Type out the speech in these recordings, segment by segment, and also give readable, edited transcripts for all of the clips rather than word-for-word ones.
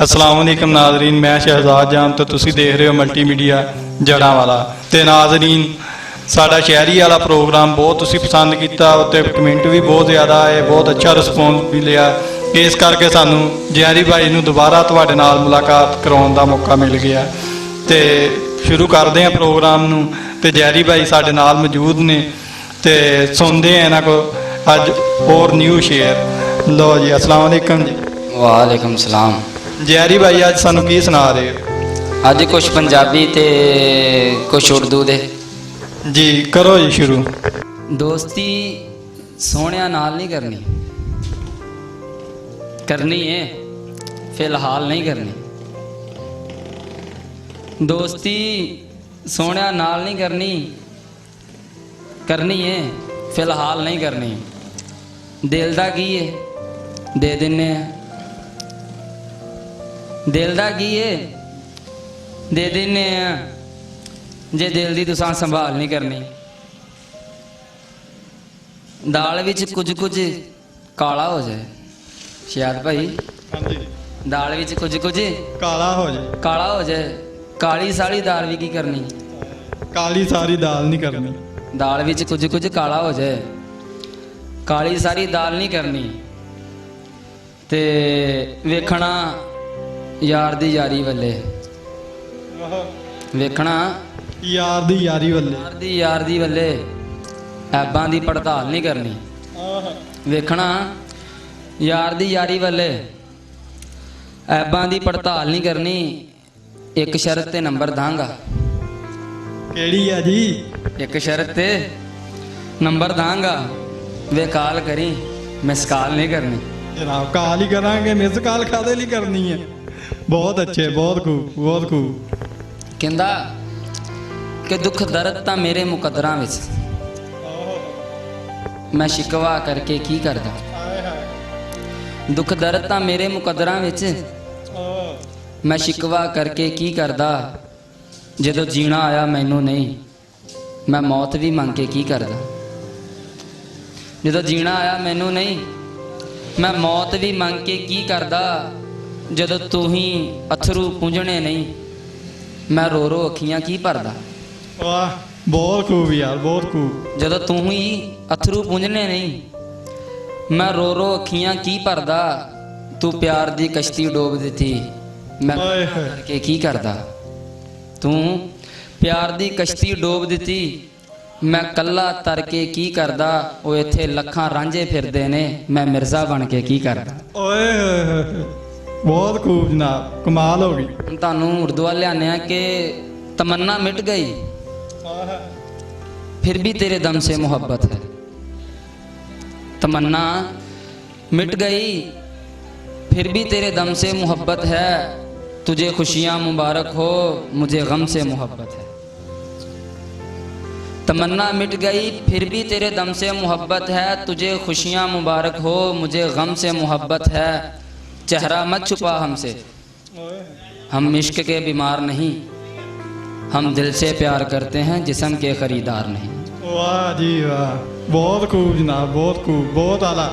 अस्सलाम वालेकुम नाज़रीन, मैं शहजाद जान तो तुसी देख रहे हो मल्टीमीडिया जड़ा वाला। तो नाज़रीन साडा शहरी वाला प्रोग्राम बहुत तुसी पसंद किया, उत्ते कमेंट भी बहुत ज़्यादा आए, बहुत अच्छा रिस्पॉन्स भी लिया। इस करके सानू जैरी भाई नू दोबारा तुहाडे नाल मुलाकात कराउण दा मौका मिल गया। तो शुरू करते हैं प्रोग्राम नू। ते जैरी भाई साडे नाल मौजूद ने, ते सुनते हैं इन्हां को अज और न्यू शेयर। लो जी, अस्सलाम वालेकुम जी। वालेकुम सलाम। जैरी भाई अज सानू की सुना रहे हो? अज कुछ पंजाबी ते कुछ उर्दू दे। जी करो जी शुरू। दोस्ती सोहणिया नाल नहीं करनी, करनी है फिलहाल नहीं करनी। दोस्ती सोहणिया नाल नहीं करनी, करनी है फिलहाल नहीं करनी। दिल दा की है दे दिन्ने आ, दिल दा की है दे दिन्ने आ, जे दिल दी तुसां संभाल नहीं करनी। दाल विच कुछ कुछ काला हो जाए, शायद भाई हाँ जी, दाल विच कुछ कुछ काला हो जाए। काला हो जाए, काली सारी दाल भी की करनी। काली सारी दाल नहीं करनी। दाल विच कुछ कुछ काला हो जाए, काली सारी दाल नहीं करनी। ते वेखना यार दी यारी वल्ले, वेखना यार दी यारी वल्ले, यार दी वल्ले ऐबां दी पड़ताल नहीं करनी। वेखना यार दी यारी वल्ले ऐबां दी पड़ताल नहीं करनी। एक शर्त ते नंबर दांगा। केड़ी है जी? एक शर्त ते नंबर दांगा, वे कॉल करी मिस कॉल नहीं करनी। जनाब काल ही करांगे, मिस कॉल कादे लिए करनी है? बहुत अच्छे, बहुत खूब, बहुत खूब। कहंदा कि दुख दर्द तां मेरे मुकद्दरां विच, मैं शिकवा करके की करदा। दुख दर्द तां मेरे मुकद्दरां विच, मैं शिकवा करके की करदा। जदों जीना आया मैनू नहीं, मैं मौत भी मंग के की करदा। जदों जीना आया मैनू नहीं, मैं मौत भी मंग के की करदा। जदों तू ही अथरू पूंजने नहीं, मैं रो रो अखियां की भरदा। वाह बहुत खूब यार, बहुत खूब। जदों तू ही अथरू पूंजने नहीं, मैं रो रो अखियां की भरदा। तू प्यार दी कश्ती डोब दिती, मैं आए हाय। करके की करदा। तू प्यार दी कश्ती डोब दिती, मैं कल्ला तर के की करदा। वो इत्थे लखां रांझे फिरदे ने, मैं मिर्जा बन के की करदा। ओए होए होए, बहुत खूब जनाब, कमाल हो गई। हम तुहानू उर्दू वाले आने हैं कि तमन्ना मिट गई फिर भी तेरे दम से मोहब्बत है। तमन्ना मिट गई फिर भी तेरे दम से मोहब्बत है। तुझे खुशियां मुबारक हो, मुझे गम से मोहब्बत है। तमन्ना मिट गई फिर भी तेरे दम से मोहब्बत है। तुझे खुशियां मुबारक हो, मुझे गम से मोहब्बत है। चेहरा मत छुपा हमसे, हम इश्क के बीमार नहीं। हम दिल से प्यार करते हैं, जिस्म के खरीदार नहीं। वाह जी वाह, बहुत खूब जनाब, बहुत खूब, बहुत आला।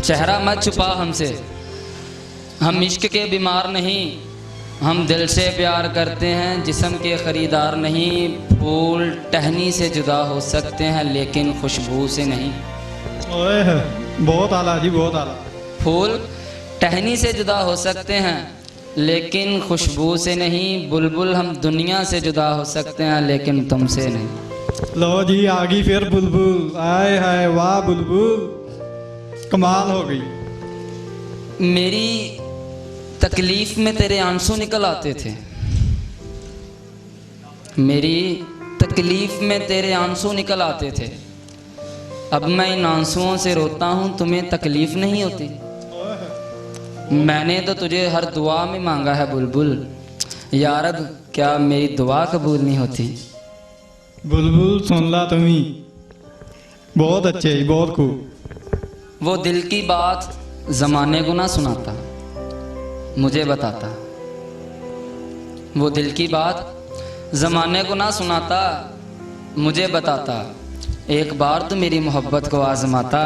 चेहरा मत छुपा हमसे, हम इश्क के बीमार नहीं। हम दिल से प्यार करते हैं, जिस्म के खरीदार नहीं। फूल टहनी से जुदा हो सकते हैं, लेकिन खुशबू से नहीं। ओए होए, बहुत आला जी, बहुत आला। फूल टहनी से जुदा हो सकते हैं, लेकिन खुशबू से नहीं। बुलबुल हम दुनिया से जुदा हो सकते हैं, लेकिन तुमसे नहीं। लो जी आ गई फिर बुलबुल। आए हाय वाह बुलबुल, कमाल हो गई। मेरी तकलीफ में तेरे आंसू निकल आते थे, मेरी तकलीफ में तेरे आंसू निकल आते थे। अब मैं इन आंसुओं से रोता हूँ, तुम्हें तकलीफ नहीं होती। मैंने तो तुझे हर दुआ में मांगा है बुलबुल, यार अब क्या मेरी दुआ कबूल नहीं होती। बुलबुल सुन ला तुम्ही, बहुत अच्छे, बहुत खूब। वो दिल की बात जमाने को ना सुनाता, मुझे बताता। वो दिल की बात जमाने को ना सुनाता, मुझे बताता। एक बार तो मेरी मोहब्बत को आजमाता,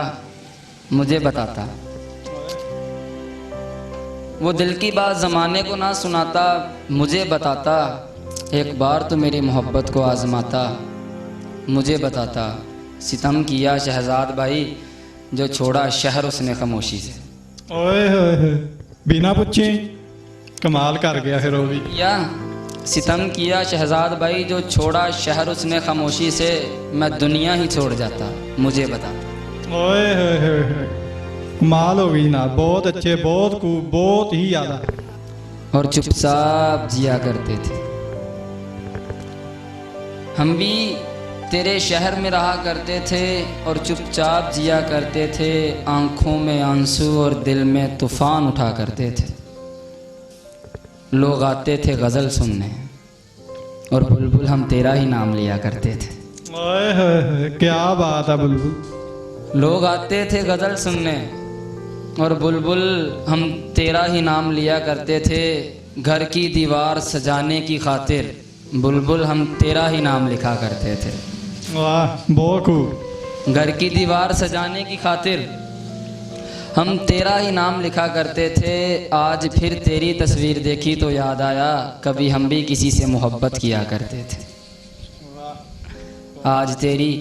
मुझे बताता। वो दिल की बात ज़माने को ना सुनाता, मुझे बताता, एक बार तो मेरी मोहब्बत को आजमाता, मुझे बताता। सितम किया शहजाद भाई जो छोड़ा शहर उसने खामोशी से। ओए होए होए, बिना पूछे कमाल कर गया फिर वो भी। या सितम किया शहजाद भाई जो छोड़ा शहर उसने खामोशी से, मैं दुनिया ही छोड़ जाता, मुझे बताता। ओए होए होए होए, कमाल हो गई ना, बहुत अच्छे, बहुत खूब, बहुत ही ज्यादा। और चुपचाप जिया करते थे हम भी, तेरे शहर में रहा करते थे और चुपचाप जिया करते थे, आंखों में आंसू और दिल में तूफान उठा करते थे। लोग आते थे गज़ल सुनने और बुलबुल हम तेरा ही नाम लिया करते थे। ओए होए होए, क्या बात है बुलबुल। लोग आते थे गज़ल सुनने और बुलबुल हम तेरा ही नाम लिया करते थे, घर की दीवार सजाने की खातिर बुलबुल हम तेरा ही नाम लिखा करते थे। वाह, बहुत खूब। घर की दीवार सजाने की खातिर हम तेरा ही नाम लिखा करते थे। आज फिर तेरी तस्वीर देखी तो याद आया, कभी हम भी किसी से मोहब्बत किया करते थे। आज तेरी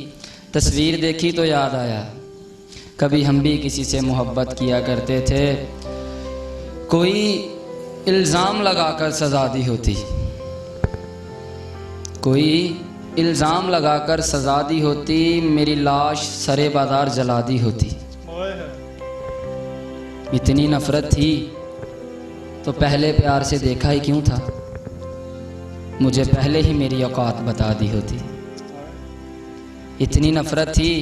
तस्वीर देखी तो याद आया, कभी हम भी किसी से मोहब्बत किया करते थे। कोई इल्ज़ाम लगाकर सजा दी होती, कोई इल्ज़ाम लगाकर सजा दी होती, मेरी लाश सरे बाजार जला दी होती। इतनी नफरत थी तो पहले प्यार से देखा ही क्यों था, मुझे पहले ही मेरी औकात बता दी होती। इतनी नफरत थी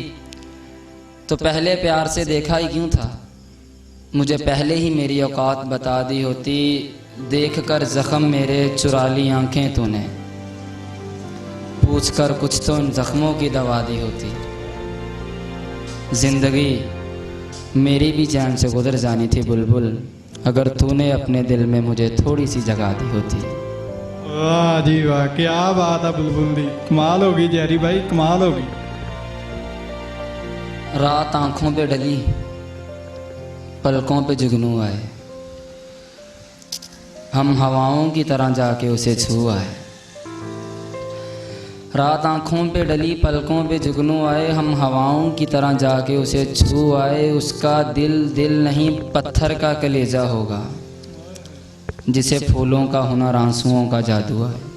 तो पहले प्यार से देखा ही क्यों था, मुझे पहले ही मेरी औकात बता दी होती। देख कर ज़ख्म मेरे चुरा ली आंखें तूने, पूछ कर कुछ तो इन ज़ख्मों की दवा दी होती। ज़िंदगी मेरी भी चैन से गुजर जानी थी बुलबुल, अगर तूने अपने दिल में मुझे थोड़ी सी जगह दी होती। वाह जी वाह, क्या बात है बुलबुल दी, कमाल होगी जहरी भाई, कमाल होगी। रात आंखों पे डली, पलकों पे जुगनू आए, हम हवाओं की तरह जाके उसे छू आए। रात आंखों पे डली, पलकों पे जुगनू आए, हम हवाओं की तरह जाके उसे छू आए। उसका दिल दिल नहीं पत्थर का कलेजा होगा, जिसे फूलों का हुनर आंसुओं का जादू है।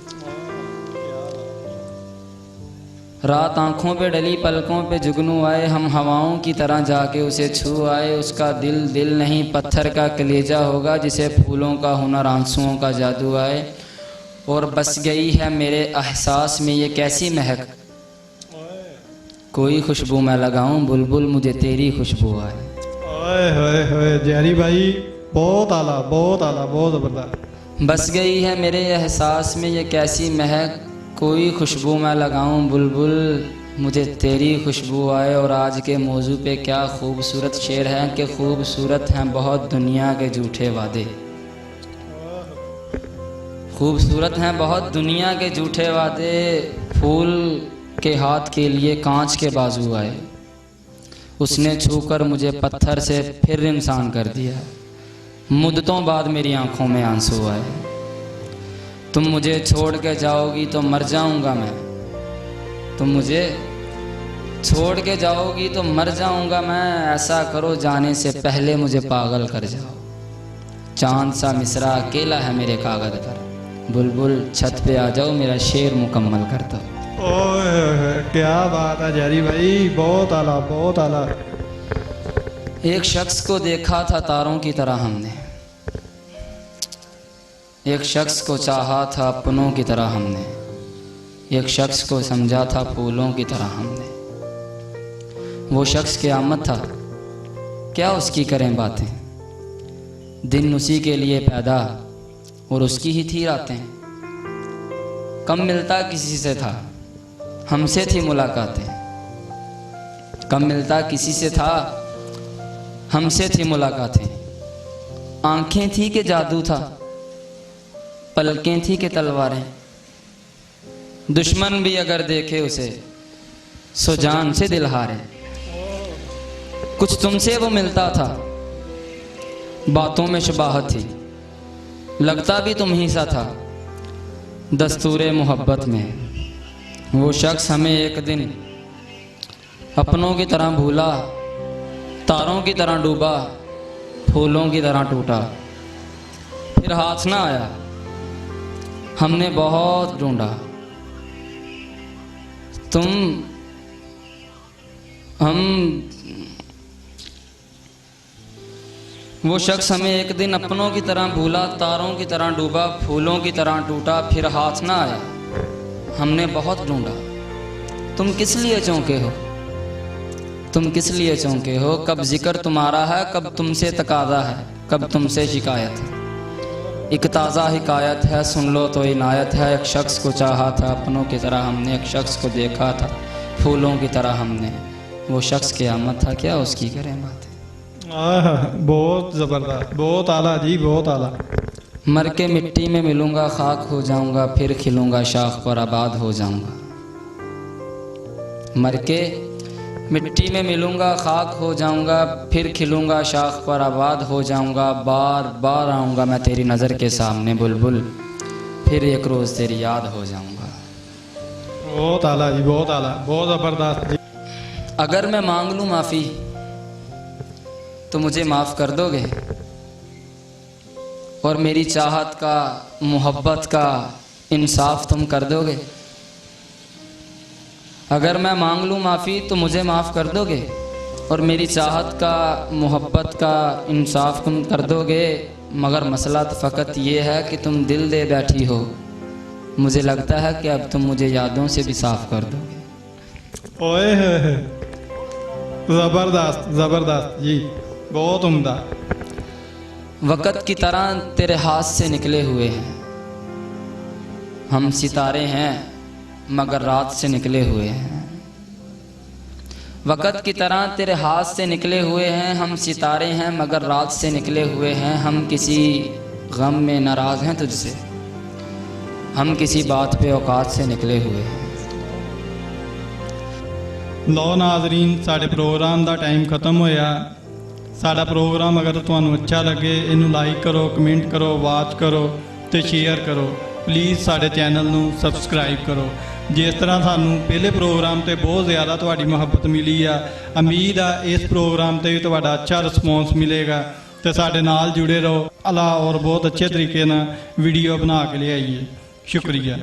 रात आंखों पे डली, पलकों पे जुगनू आए, हम हवाओं की तरह जाके उसे छू आए। उसका दिल दिल नहीं पत्थर का कलेजा होगा, जिसे फूलों का हुनर आंसुओं का जादू आए। और बस गई है मेरे एहसास में ये कैसी महक, कोई खुशबू मैं लगाऊं बुलबुल मुझे तेरी खुशबू आए। ओए होए होए जहरी भाई, बहुत आला, बहुत आला, बहुत ज़बरदस्त। बस गई है मेरे एहसास में ये कैसी महक, कोई खुशबू मैं लगाऊं बुलबुल मुझे तेरी खुशबू आए। और आज के मौजू पे क्या खूबसूरत शेर है कि खूबसूरत हैं बहुत दुनिया के झूठे वादे, खूबसूरत हैं बहुत दुनिया के झूठे वादे। फूल के हाथ के लिए कांच के बाजू आए, उसने छूकर मुझे पत्थर से फिर इंसान कर दिया। मुद्दतों बाद मेरी आंखों में आंसू आए। तुम मुझे छोड़ के जाओगी तो मर जाऊंगा मैं, तुम मुझे छोड़ के जाओगी तो मर जाऊंगा मैं। ऐसा करो जाने से पहले मुझे पागल कर जाओ। चांद सा मिसरा अकेला है मेरे कागज पर, बुलबुल छत पे आ जाओ मेरा शेर मुकम्मल कर दो। ओए क्या बात है जहरी भाई, बहुत आला, बहुत आला। एक शख्स को देखा था तारों की तरह हमने, एक शख्स को चाहा था अपनों की तरह हमने, एक शख्स को समझा था फूलों की तरह हमने। वो शख्स क़यामत था क्या उसकी करें बातें, दिन उसी के लिए पैदा और उसकी ही थी रातें। कम मिलता किसी से था हमसे थी मुलाकातें, कम मिलता किसी से था हमसे थी मुलाकातें। आंखें थी कि जादू था, पलकें थी कि तलवारें। दुश्मन भी अगर देखे उसे सो जान से दिल हारे। कुछ तुमसे वो मिलता था, बातों में शुबाहत थी, लगता भी तुम ही सा था दस्तूरे मोहब्बत में। वो शख्स हमें एक दिन अपनों की तरह भूला, तारों की तरह डूबा, फूलों की तरह टूटा, फिर हाथ ना आया, हमने बहुत ढूंढा। वो शख्स हमें एक दिन अपनों की तरह भूला, तारों की तरह डूबा, फूलों की तरह टूटा, फिर हाथ ना आया, हमने बहुत ढूंढा। तुम किस लिए चौंके हो, तुम किस लिए चौंके हो? कब जिक्र तुम्हारा है, कब तुमसे तकाजा है, कब तुमसे शिकायत है। एक ताज़ा हिकायत है, सुन लो तो इनायत है। एक शख्स को चाहा था अपनों की तरह हमने, एक शख्स को देखा था फूलों की तरह हमने। वो शख्स क़यामत था, क्या उसकी करें बात। बहुत ज़बरदस्त, बहुत आला जी, बहुत आला। मर के मिट्टी में मिलूंगा, खाक हो जाऊंगा, फिर खिलूंगा, शाख पर आबाद हो जाऊंगा। मर के मिट्टी में मिलूंगा, खाक हो जाऊंगा, फिर खिलूंगा, शाख पर आबाद हो जाऊंगा। बार बार आऊंगा मैं तेरी नज़र के सामने बुलबुल, फिर एक रोज़ तेरी याद हो जाऊंगा। बहुत आला जी, बहुत आला, बहुत ज़बरदस्त जी। अगर मैं मांग लूँ माफ़ी तो मुझे माफ़ कर दोगे, और मेरी चाहत का, मोहब्बत का इंसाफ तुम कर दोगे। अगर मैं मांग लूँ माफ़ी तो मुझे माफ़ कर दोगे, और मेरी चाहत का, मोहब्बत का इंसाफ तुम कर दोगे। मगर मसला तो फ़कत ये है कि तुम दिल दे बैठी हो। मुझे लगता है कि अब तुम मुझे यादों से भी साफ़ कर दोगे। ओए ज़बरदस्त, ज़बरदस्त जी, बहुत उम्दा। वक़्त की तरह तेरे हाथ से निकले हुए हैं हम, सितारे हैं मगर रात से निकले हुए हैं। वक़्त की तरह तेरे हाथ से निकले हुए हैं हम, सितारे हैं मगर रात से निकले हुए हैं। हम किसी गम में नाराज़ हैं तुझसे, हम किसी बात पे औकात से निकले हुए हैं। लो नाज़रीन, साढ़े प्रोग्राम का टाइम खत्म होया। साड़ा प्रोग्राम अगर तुहानू अच्छा लगे, इनू लाइक करो, कमेंट करो, वाच करो तो शेयर करो। प्लीज़ साढ़े चैनल नू सबसक्राइब करो। जिस तरह सानू पहले प्रोग्राम ते बहुत ज़्यादा तुहाडी मुहब्बत मिली आ, उम्मीद आ इस प्रोग्राम ते भी तुहाडा अच्छा रिस्पॉन्स मिलेगा। तो साढ़े नाल जुड़े रहो। अल्लाह और बहुत अच्छे तरीके ना वीडियो बना के ले आइए। शुक्रिया।